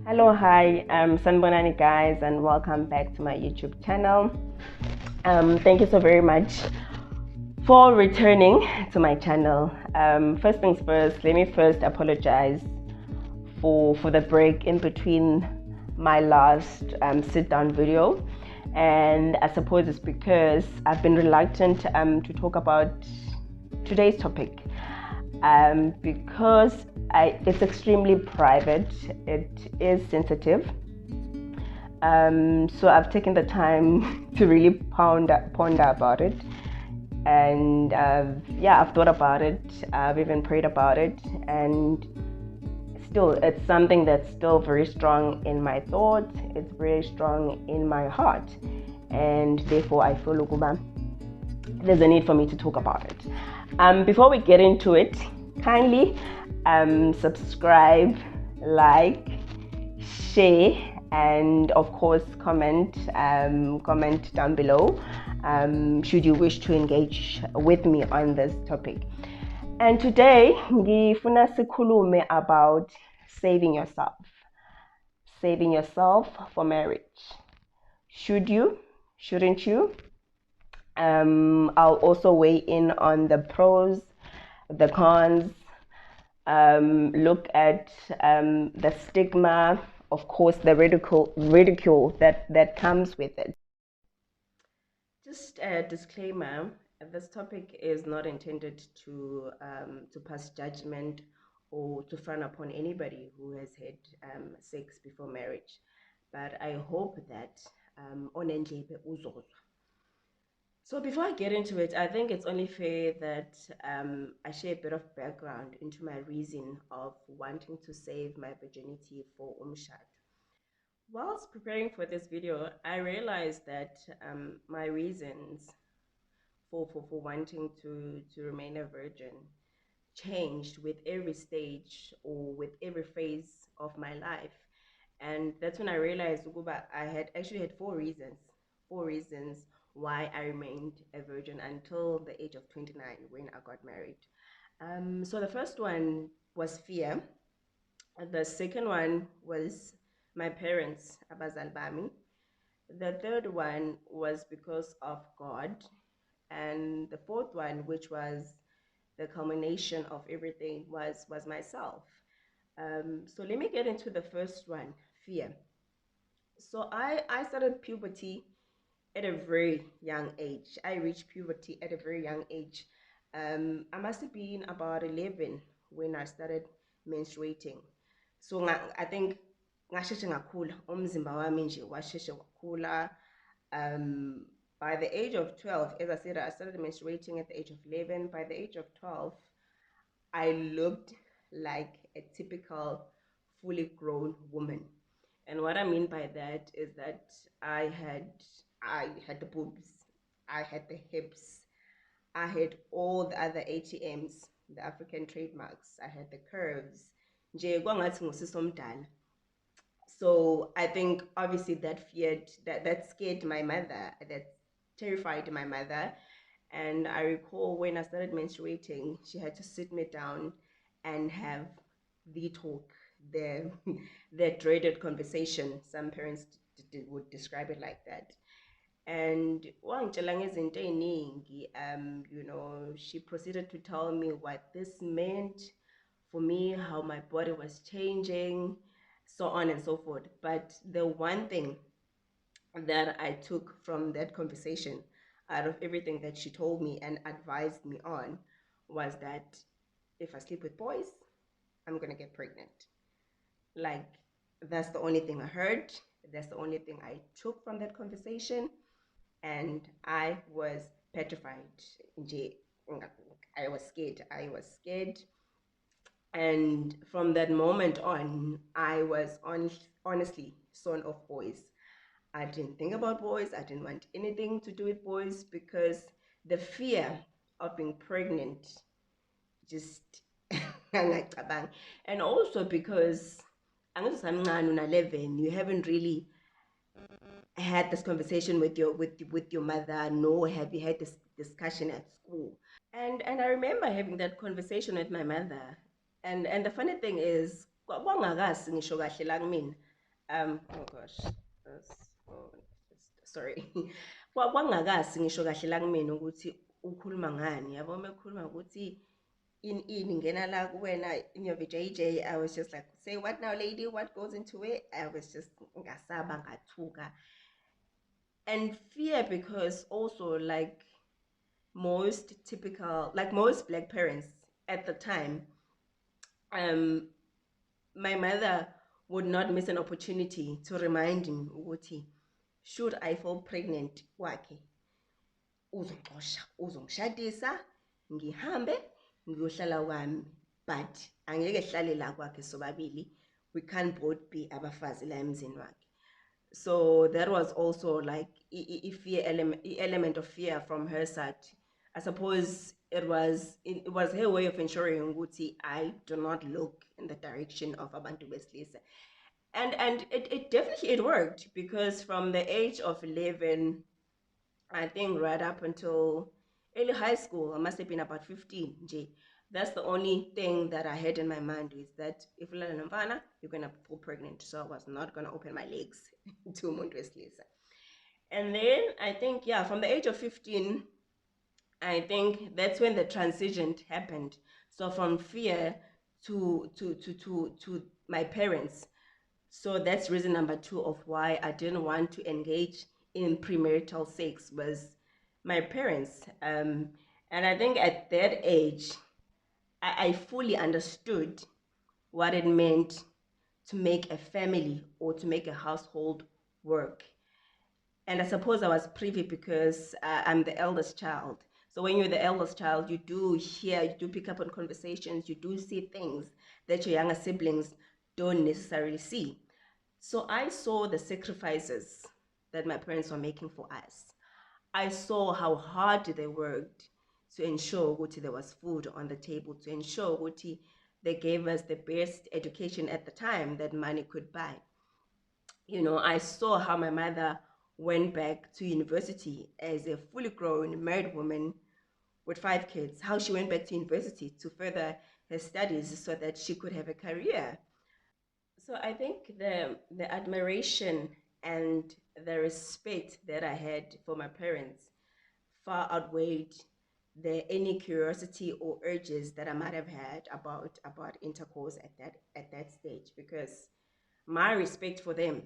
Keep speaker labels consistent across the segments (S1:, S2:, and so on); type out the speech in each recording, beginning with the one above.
S1: Hello, hi, I'm Sanbonani guys, and welcome back to my YouTube channel. Thank you so very much for returning to my channel. First things first, let me first apologize for the break in between my last sit down video, and I suppose it's because I've been reluctant to talk about today's topic. Because it's extremely private, it is sensitive. So I've taken the time to really ponder about it, and I've thought about it. I've even prayed about it, and still, it's something that's still very strong in my thoughts. It's very strong in my heart, and therefore I feel there's a need for me to talk about it. Before we get into it, kindly subscribe, like, share, and of course comment down below should you wish to engage with me on this topic. And today ngifuna sikhulume about saving yourself for marriage. Should you, shouldn't you? I'll also weigh in on the pros, the cons, look at the stigma, of course, the ridicule that comes with it. Just a disclaimer: this topic is not intended to pass judgment or to frown upon anybody who has had sex before marriage, but I hope that onendlebe uzozwa. So before I get into it, I think it's only fair that I share a bit of background into my reason of wanting to save my virginity for umshad. Whilst preparing for this video, I realized that my reasons for wanting to remain a virgin changed with every stage or with every phase of my life. And that's when I realized I had actually had four reasons why I remained a virgin until the age of 29 when I got married. So the first one was fear. The second one was my parents, abazali bami. The third one was because of God. And the fourth one, which was the culmination of everything, was myself. So let me get into the first one, fear. So I started puberty at a very young age. I reached puberty at a very young age. I must have been about 11 when I started menstruating. So I think ngasheshe ngakhula, umzimba wami nje washeshe wakhula. By the age of 12, as I said, I started menstruating at the age of 11. By the age of 12, I looked like a typical fully grown woman. And what I mean by that is that I had the boobs, I had the hips, I had all the other ATMs, the African trademarks, I had the curves. Nje kwangathi ngusisi omdala. So I think obviously that scared my mother, that terrified my mother. And I recall when I started menstruating, she had to sit me down and have the talk, the the dreaded conversation. Some parents would describe it like that. And she proceeded to tell me what this meant for me, how my body was changing, so on and so forth. But the one thing that I took from that conversation, out of everything that she told me and advised me on, was that if I sleep with boys, I'm gonna get pregnant. Like, that's the only thing I heard. That's the only thing I took from that conversation. And I was petrified. I was scared. And from that moment on, I was honestly son of boys. I didn't think about boys. I didn't want anything to do with boys because the fear of being pregnant just and also because I'm 11, you haven't really had this conversation with your mother, nor have you had this discussion at school. And I remember having that conversation with my mother. And the funny thing is, kwangakazi ngisho kahle la kumina, Oh gosh, oh, sorry. Kwangakasi ngisho kahle la kumina ukuthi ukhuluma ngani. Yabo mekukhuluma ukuthi ini ngena la kuwena in your VJJ, I was just like, say what now, lady? What goes into it? I was just ngasaba ngathuka. And fear because also like most black parents at the time, um, my mother would not miss an opportunity to remind him ukuthi should I fall pregnant kwakhe uzongixosha uzongishadisa ngihambe ngiyohlala kwami but angeke hlale la kwakhe sobabili we can't both be abafazi la emzini wakhe. So that was also like element of fear from her side. I suppose it was her way of ensuring ukuthi I do not look in the direction of abantu besilisa. And it definitely it worked because from the age of 11, I think right up until early high school, I must have been about 15. J. That's the only thing that I had in my mind is that if you're going to fall pregnant. So I was not going to open my legs to umuntu wesilisa. And then I think, yeah, from the age of 15, I think that's when the transition happened. So from fear to my parents. So that's reason number two of why I didn't want to engage in premarital sex was my parents. And I think at that age, I fully understood what it meant to make a family or to make a household work. And I suppose I was privy because I'm the eldest child. So when you're the eldest child, you do hear, you do pick up on conversations, you do see things that your younger siblings don't necessarily see. So I saw the sacrifices that my parents were making for us. I saw how hard they worked to ensure that there was food on the table, to ensure that they gave us the best education at the time that money could buy. I saw how my mother went back to university as a fully grown married woman with 5 kids, how she went back to university to further her studies so that she could have a career. So I think the admiration and the respect that I had for my parents far outweighed the any curiosity or urges that I might have had about intercourse at that stage, because my respect for them,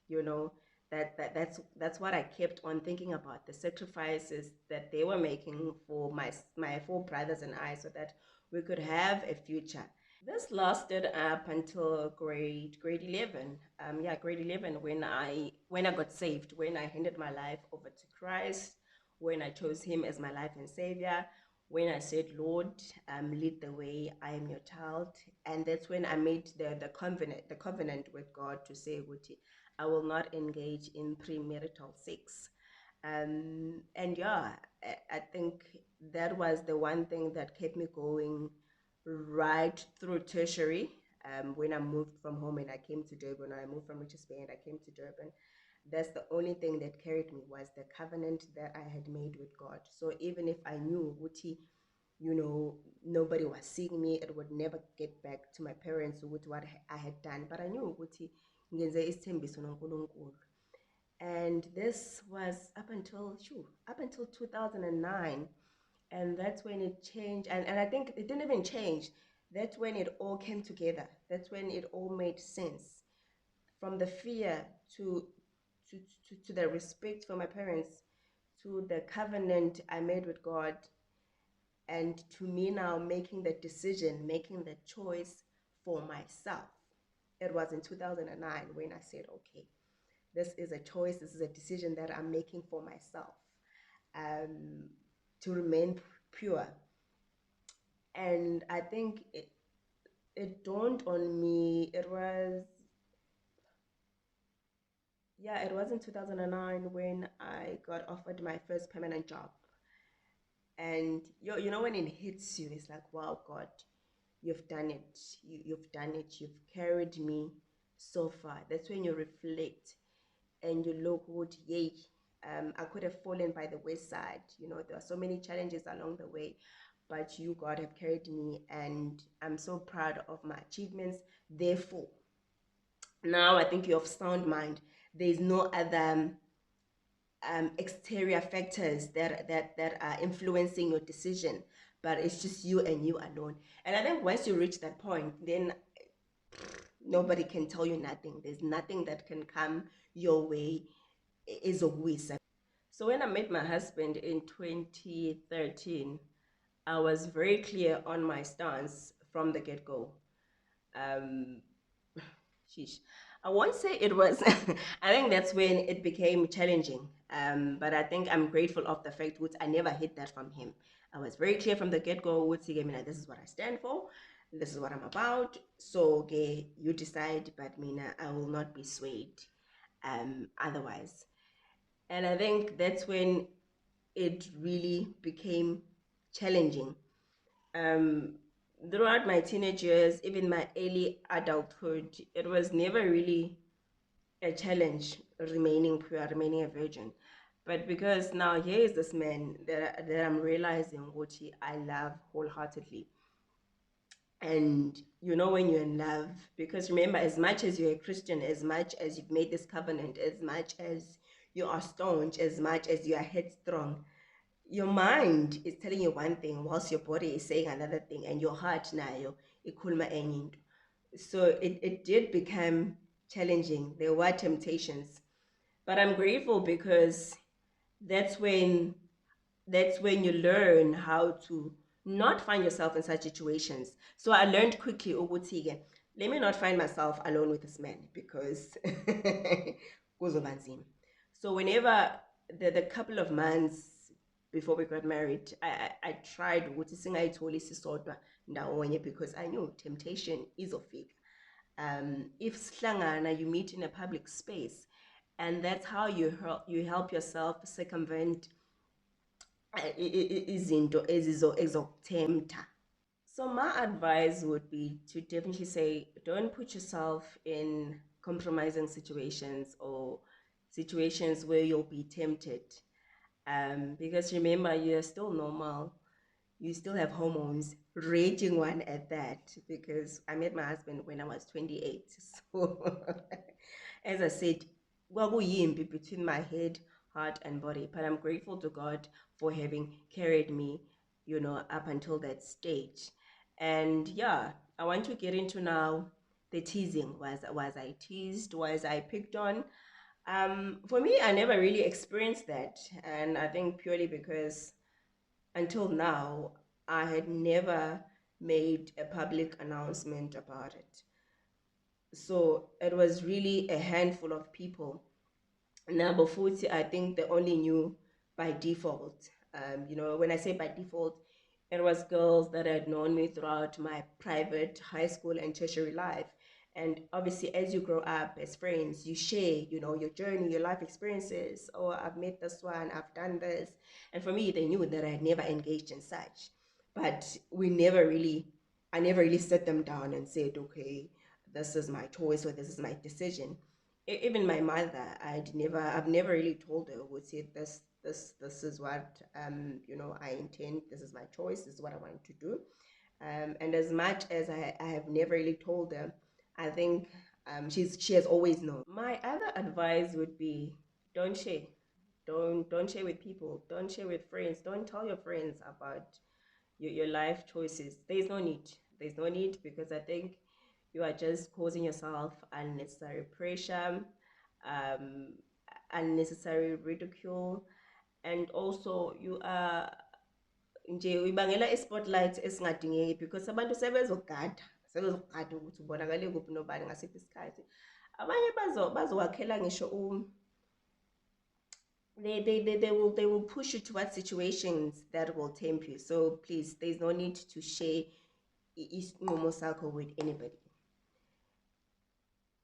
S1: you know, that's what I kept on thinking about, the sacrifices that they were making for my four brothers and I so that we could have a future. This lasted up until grade 11. Yeah, grade 11 when I got saved, when I handed my life over to Christ, when I chose him as my life and savior, when I said, Lord, lead the way, I am your child. And that's when I made the covenant with God to say, Guti, I will not engage in premarital sex. And yeah, I think that was the one thing that kept me going right through tertiary. When I moved from home and I came to Durban, or I moved from Richards Bay and I came to Durban, that's the only thing that carried me was the covenant that I had made with God. So even if I knew Wuti, nobody was seeing me, it would never get back to my parents with what I had done. But I knew Wuti ngenze isithembiso noNkulunkulu. And this was up until 2009, and that's when it changed. And I think it didn't even change. That's when it all came together. That's when it all made sense, from the fear to the respect for my parents, to the covenant I made with God, and to me now making the decision, making the choice for myself. It was in 2009 when I said, okay, this is a choice, this is a decision that I'm making for myself, to remain pure. And I think it dawned on me, it was in 2009 when I got offered my first permanent job. And when it hits you, it's like, wow, God, you've done it. You've done it. You've carried me so far. That's when you reflect and you look, what, yay, I could have fallen by the wayside. There are so many challenges along the way, but you, God, have carried me, and I'm so proud of my achievements. Therefore, Now I think you're of sound mind. There's no other exterior factors that are influencing your decision, but it's just you and you alone. And I think once you reach that point, then nobody can tell you nothing. There's nothing that can come your way. Is a waste. So when I met my husband in 2013, I was very clear on my stance from the get-go. Um, sheesh. I won't say it was, I think that's when it became challenging. But I think I'm grateful of the fact that I never hid that from him. I was very clear from the get-go, this is what I stand for, this is what I'm about. So, okay, you decide, but Mina, I will not be swayed otherwise. And I think that's when it really became challenging. Um, Throughout my teenage years, even my early adulthood, it was never really a challenge remaining pure, remaining a virgin. But because now here is this man that I'm realizing what I love wholeheartedly. And you know when you're in love, because remember, as much as you're a Christian, as much as you've made this covenant, as much as you are staunch, as much as you are headstrong, your mind is telling you one thing whilst your body is saying another thing, and your heart nayo ikhuluma enye into. So it did become challenging. There were temptations, but I'm grateful because that's when that's when you learn how to not find yourself in such situations. So I learned quickly, ukuthi let me not find myself alone with this man because kuzoba nzima. So whenever the couple of months before we got married, I tried ukuthi singayitholi sisodwa ndawonye because I knew temptation izofika. If slangana, you meet in a public space, and that's how you help yourself circumvent izinto ezokutempta. So my advice would be to definitely say, don't put yourself in compromising situations or situations where you'll be tempted. Because remember, you're still normal. You still have hormones, raging one at that. Because I met my husband when I was 28. So, as I said, between my head, heart, and body. But I'm grateful to God for having carried me, up until that stage. And yeah, I want to get into now the teasing. Was I teased? Was I picked on? For me, I never really experienced that, and I think purely because until now I had never made a public announcement about it. So it was really a handful of people. Number 40, I think they only knew by default. When I say by default, it was girls that had known me throughout my private high school and tertiary life. And obviously, as you grow up as friends, you share, your journey, your life experiences. Oh, I've met this one, I've done this. And for me, they knew that I had never engaged in such. But I never really set them down and said, okay, this is my choice or this is my decision. Even my mother, I've never really told her, would say this is what I intend, this is my choice, this is what I want to do. And as much as I have never really told her, I think she has always known. My other advice would be, don't share. Don't share with people, don't share with friends, don't tell your friends about your life choices. There's no need, because I think you are just causing yourself unnecessary pressure, um, unnecessary ridicule, and also you are nje uyibangela i-spotlight esingadingeki, because abantu sebezogada ukuthi ubonakale kuphi nobani ngasiphi isikhathi. Abanye bazowakhela ngisho they will push you towards situations that will tempt you. So please, there's no need to share isinqumo sakho with anybody.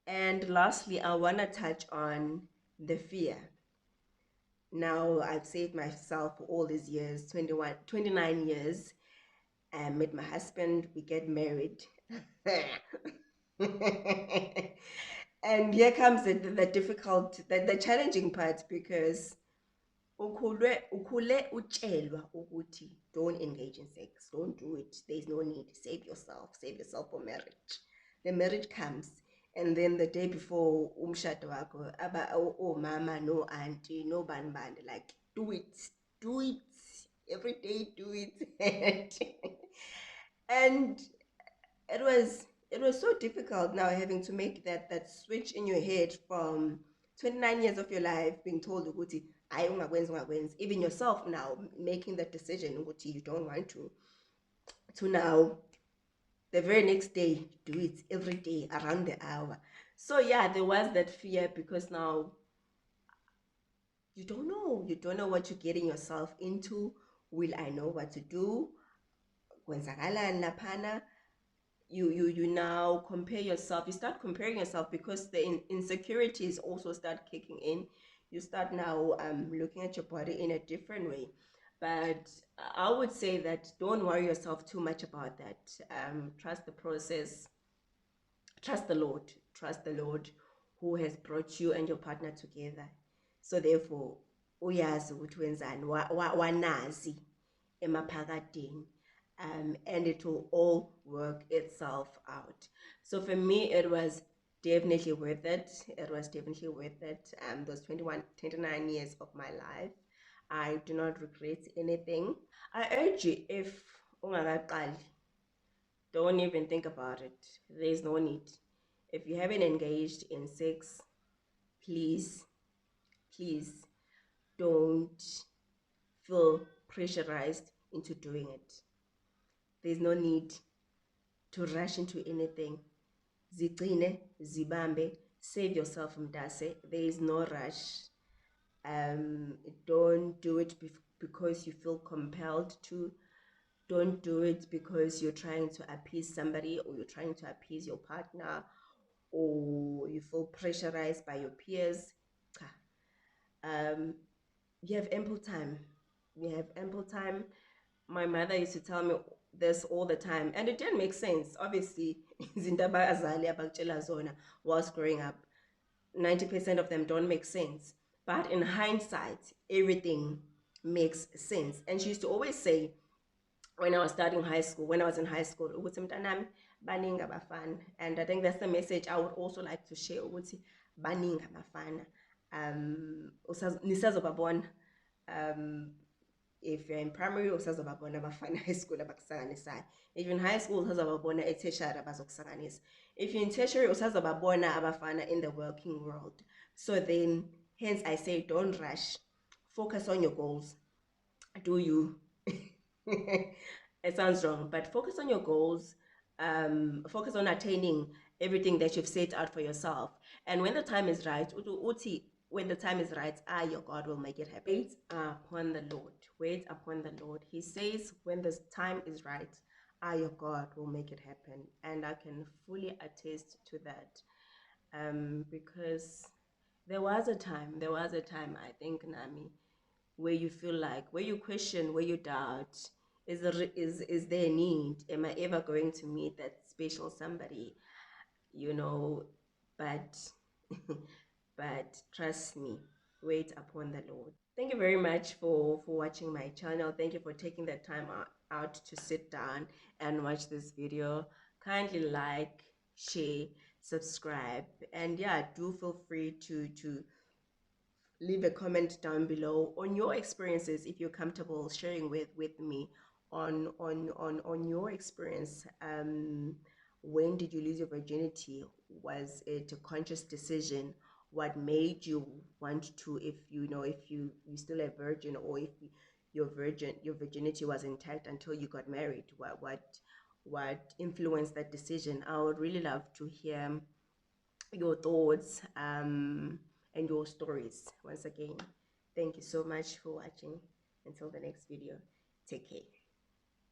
S1: And lastly, I want to touch on the fear. Now, I've saved myself for all these years, 29 years. I met my husband, we get married. And here comes the difficult, the challenging part, because ukhule utshelwa ukuthi don't engage in sex, don't do it, there's no need, save yourself for marriage. The marriage comes, and then the day before umshado wakho mama no auntie no band like do it every day, do it. And it was so difficult now having to make that switch in your head from 29 years of your life being told ukuthi hayi ungakwenzi ungakwenzi, even yourself now making that decision ukuthi you don't want to now the very next day do it every day around the hour. So yeah, there was that fear because now you don't know what you're getting yourself into. Will I know what to do? Kwenzakalani laphana? You now compare yourself, you start comparing yourself because the insecurities also start kicking in. You start now looking at your body in a different way. But I would say that don't worry yourself too much about that. Trust the process, trust the Lord who has brought you and your partner together. So therefore uyazi ukuthi wenzani, wanazi emaphakadeni. And it will all work itself out. So for me, it was definitely worth it. It was definitely worth it. Those 29 years of my life, I do not regret anything. I urge you, if ungakaqali, don't even think about it. There's no need. If you haven't engaged in sex, please, please don't feel pressurized into doing it. There's no need to rush into anything. Zigcine, zibambe, save yourself mdase. There is no rush. Don't do it because you feel compelled to. Don't do it because you're trying to appease somebody or you're trying to appease your partner or you feel pressurized by your peers. You have ample time. You have ample time. My mother used to tell me this all the time, and it didn't make sense. Obviously, whilst growing up, 90% of them don't make sense. But in hindsight, everything makes sense. And she used to always say, when I was starting high school, when I was in high school, ukuthi mntanami baningi abafana. And I think that's the message I would also like to share, ukuthi baningi abafana. Nisazobabona. If you're in primary, usazobabona abafana high school abakusanganisayo. If you're in high school, usazobabona e-tertiary abazokusanganisa. If you're in tertiary, usazobabona abafana in the working world. So then, hence I say, don't rush. Focus on your goals. Do you? It sounds wrong, but focus on your goals. Focus on attaining everything that you've set out for yourself. And when the time is right, when the time is right, your God will make it happen. Wait upon the Lord. Wait upon the Lord. He says, when the time is right, your God will make it happen. And I can fully attest to that. Because there was a time, I think, Nami, where you feel like, where you question, where you doubt, is there a need? Am I ever going to meet that special somebody? But but trust me, wait upon the Lord. Thank you very much for watching my channel. Thank you for taking the time out to sit down and watch this video. Kindly like, share, subscribe, and yeah, do feel free to leave a comment down below on your experiences, if you're comfortable sharing with me on your experience. When did you lose your virginity? Was it a conscious decision? What made you want to, if you still a virgin, or if your virginity was intact until you got married? What influenced that decision? I would really love to hear your thoughts and your stories. Once again, thank you so much for watching. Until the next video, take care.